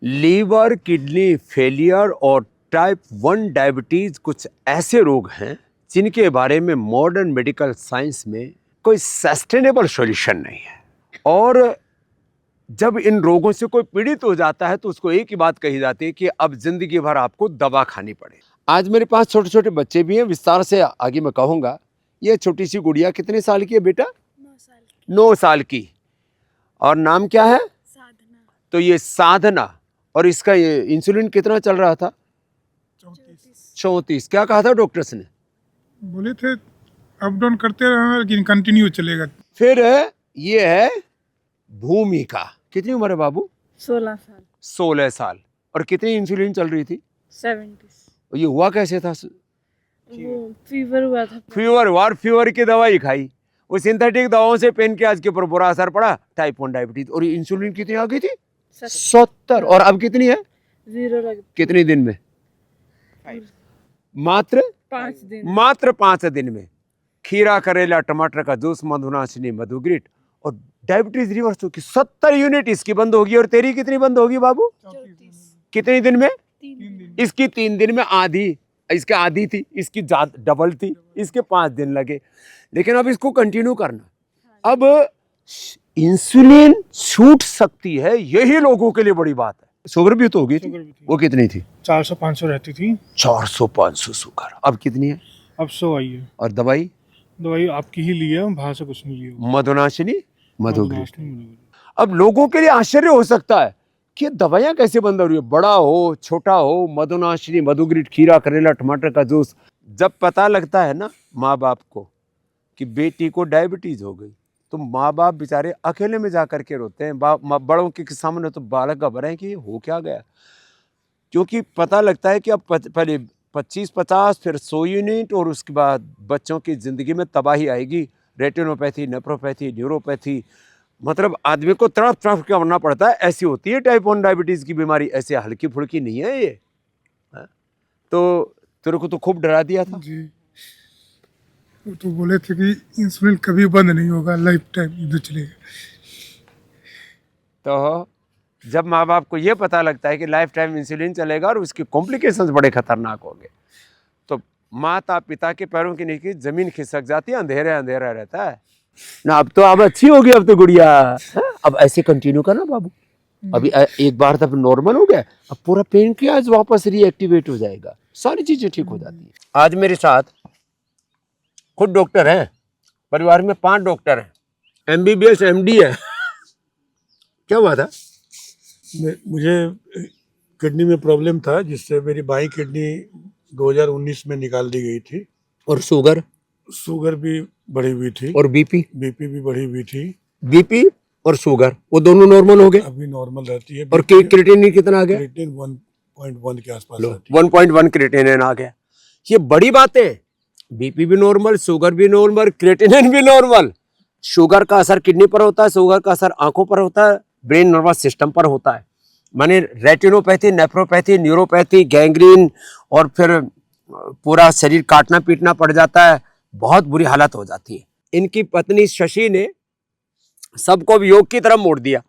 Liver kidney failure और type 1 diabetes कुछ ऐसे रोग हैं जिनके बारे में मॉडर्न मेडिकल साइंस में कोई सस्टेनेबल सॉल्यूशन नहीं है। और जब इन रोगों से कोई पीड़ित हो जाता है तो उसको एक ही बात कही जाती है कि अब जिंदगी भर आपको दवा खानी पड़े। आज मेरे पास छोटे छोटे बच्चे भी हैं, विस्तार से आगे मैं कहूँगा। ये छोटी सी गुड़िया कितने साल की है बेटा? 9 साल की। 9 साल की। और नाम क्या है? साधना। तो ये साधना। और इसका ये इंसुलिन कितना चल रहा था? 34। क्या कहा था डॉक्टर्स ने? बोले थे अप डाउन करते रहना लेकिन कंटिन्यू चलेगा। फिर ये है भूमिका। कितनी उम्र है बाबू? 16 साल। 16 साल। और कितनी इंसुलिन चल रही थी? 70। ये हुआ कैसे था? वो फीवर हुआ था। फीवर की दवाई खाई, वो सिंथेटिक दवाओं से पेन के आज के ऊपर बुरा असर पड़ा, टाइप 1 डायबिटीज। और इंसुलिन कितनी आ गई थी? 70। और अब कितनी है? 0 लग। कितने दिन में? मात्र 5 दिन। मात्र 5 दिन में। खीरा, करेला, टमाटर का जूस, मधुनाशिनी, मधुग्रिट और डायबिटीज रिवर्स हो की 70 यूनिट इसकी बंद होगी। और तेरी कितनी बंद होगी बाबू? 34। कितने दिन में? 3 दिन। इसकी 3 दिन में आधी, इसके आधी थी, इसकी डबल थी, इसके 5 दिन लगे। लेकिन अब इसको कंटिन्यू करना। अब इंसुलिन छूट सकती है, यही लोगों के लिए बड़ी बात है। शुगर भी तो होगी थी। वो कितनी थी? 400-500 रहती थी। 400-500 शुगर। अब कितनी है? अब 100 आई है। और दवाई? दवाई आपकी ही ली है, बाहर से कुछ नहीं लिया। मधुनाशिनी, मधुग्रिट। मधुनाशिनी। अब लोगों के लिए आश्चर्य हो सकता है कि दवाइयां कैसे बंद हो रही है। बड़ा हो छोटा हो, मधुनाशिनी, मधुग्रिट, खीरा, करेला, टमाटर का जूस। जब पता लगता है ना माँ बाप को कि बेटी को डायबिटीज हो गई, तो माँ बाप बेचारे अकेले में जा करके रोते हैं। बड़ों के सामने तो बालक घबराए कि हो क्या गया। क्योंकि पता लगता है कि अब पहले 25-50 फिर 100 यूनिट और उसके बाद बच्चों की जिंदगी में तबाही आएगी। रेटिनोपैथी, नेफ्रोपैथी, न्यूरोपैथी, मतलब आदमी को तड़प तड़प के मरना पड़ता है। ऐसी होती है टाइप 1 डायबिटीज की बीमारी। ऐसे हल्की फुल्की नहीं है ये। तो तेरे को तो खूब डरा दिया था जी। वो तो बोले थे कि इंसुलिन कभी बंद नहीं होगा, लाइफ टाइम इधर चलेगा। तो जब माँ बाप को ये पता लगता है कि लाइफ टाइम इंसुलिन चलेगा और उसके कॉम्प्लिकेशंस बड़े खतरनाक होंगे, तो माता पिता के पैरों के नीचे जमीन खिसक जाती है। अंधेरा अंधेरा रहता है ना। अब तो अब अच्छी होगी, अब तो गुड़िया। अब ऐसे कंटिन्यू करना बाबू। अभी एक बार तब नॉर्मल हो गया, अब पूरा पेन की आज वापस रिएक्टिवेट हो जाएगा, सारी चीजें ठीक हो जाती है। आज मेरे साथ खुद डॉक्टर हैं, परिवार में 5 डॉक्टर हैं, MBBS MD है। क्या हुआ था? मुझे किडनी में प्रॉब्लम था, जिससे मेरी बाई किडनी 2019 में निकाल दी गई थी। और शुगर भी बढ़ी हुई थी और बीपी भी बढ़ी हुई थी। बीपी और शुगर वो दोनों नॉर्मल हो गए। अभी नॉर्मल रहती है। और क्रिएटिनिन कितना आ गया? क्रिएटिनिन 1.1 के आसपास रहती 1.1 क्रिएटिनिन आ गया। ये बड़ी बात है। बीपी भी नॉर्मल, शुगर भी नॉर्मल, क्रिएटिनिन भी नॉर्मल। शुगर का असर किडनी पर होता है, शुगर का असर आंखों पर होता है, ब्रेन नर्वस सिस्टम पर होता है। माने रेटिनोपैथी, नेफ्रोपैथी, न्यूरोपैथी, गैंग्रीन और फिर पूरा शरीर काटना पीटना पड़ जाता है। बहुत बुरी हालत हो जाती है। इनकी पत्नी शशि ने सबको भी योग की तरफ मोड़ दिया।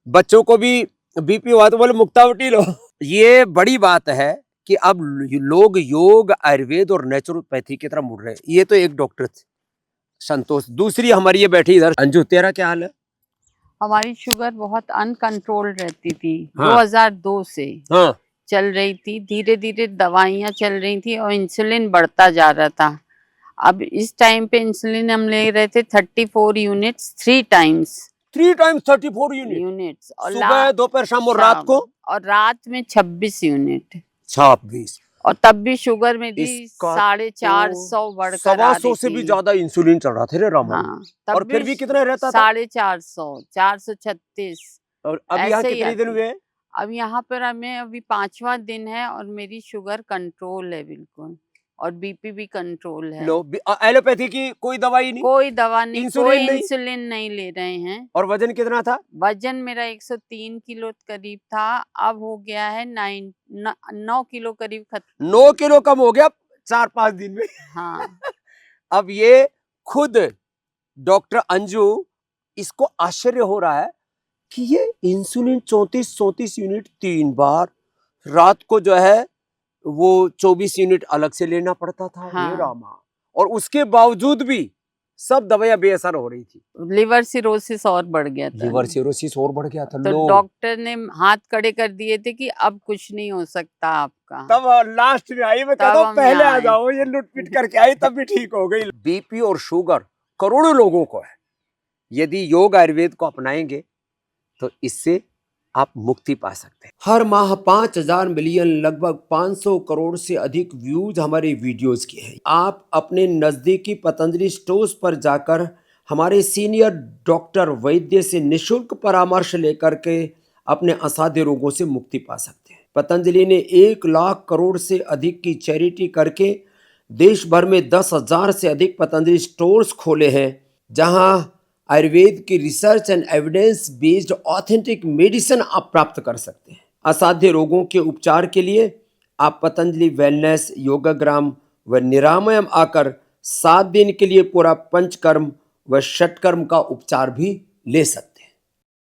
बच्चों को भी बीपी हुआ तो बोले मुक्तावटी लो। ये बड़ी बात है कि अब लोग योग, आयुर्वेद और नेचुरोपैथी की तरफ मुड़ रहे हैं। ये तो एक डॉक्टर थे, संतोष। दूसरी हमारी ये बैठी इधर, अंजू, तेरा क्या हाल है? हमारी शुगर बहुत अनकंट्रोल रहती थी। हाँ। 2002 से हाँ। चल रही थी, धीरे धीरे दवाइयाँ चल रही थी और इंसुलिन बढ़ता जा रहा था। अब इस टाइम पे इंसुलिन हम ले रहे थे 34 यूनिट्स 3 टाइम्स 34 यूनिट्स और सुबह, दोपहर, शाम और रात को। और रात में 26 यूनिट। 26। और तब भी शुगर में थी इसका 450 बढ़कर 125 से भी ज्यादा इंसुलिन चल रहा था रे रामा। हाँ, तब और फिर भी कितना रहता था? 450, 436। और अभी यहाँ ऐसे ही कितने दिन आती। हुए? अब यहाँ पर हमें अभी 5वां दिन है और मेरी शुगर कंट्रोल है बिल्कुल, और बीपी भी कंट्रोल है। लो, एलोपैथी की कोई दवाई नहीं, कोई दवा नहीं, इंसुलिन कोई नहीं? इंसुलिन नहीं ले रहे हैं। और वजन कितना था? वजन मेरा 103 किलो करीब था, अब हो गया है 9 किलो करीब 9 किलो कम हो गया 4-5 दिन में। हाँ। अब ये खुद डॉक्टर अंजू, इसको आश्चर्य हो रहा है कि ये इंसुलिन 34 यूनिट 3 बार, रात को जो है वो 24 यूनिट अलग से लेना पड़ता था। हाँ। हे रामा, और उसके बावजूद भी सब दवाइयां बेअसर हो रही थी। लिवर सिरोसिस और बढ़ गया था। लिवर सिरोसिस और बढ़ गया था। तो लो, डॉक्टर ने हाथ खड़े कर दिए थे कि अब कुछ नहीं हो सकता आपका। तब लास्ट में आई, मैं तब कहता हूं हम पहले यहाँ आ आए। जाओ, ये लुटपिट करके आई तब भी ठीक हो गई। बीपी और शुगर करोड़ों लोगों को है। यदि योग आयुर्वेद को अपनाएंगे तो इससे आप मुक्ति पा सकते हैं। हर माह 5,000 मिलियन, लगभग 500 करोड़ से अधिक व्यूज हमारे वीडियोस के हैं। आप अपने नजदीकी पतंजलि स्टोर्स पर जाकर हमारे सीनियर डॉक्टर वैद्य से निशुल्क परामर्श लेकर के अपने असाध्य रोगों से मुक्ति पा सकते हैं। पतंजलि ने 1 लाख करोड़ से अधिक की चैरिटी करके देश भर में 10,000 से अधिक पतंजलि स्टोर्स खोले हैं, जहां आयुर्वेद की research and evidence based authentic medicine आप प्राप्त कर सकते हैं। असाध्य रोगों के उपचार के लिए आप पतंजलि वेलनेस, योगाग्राम व निरामयम आकर 7 दिन के लिए पूरा पंचकर्म व षटकर्म का उपचार भी ले सकते हैं।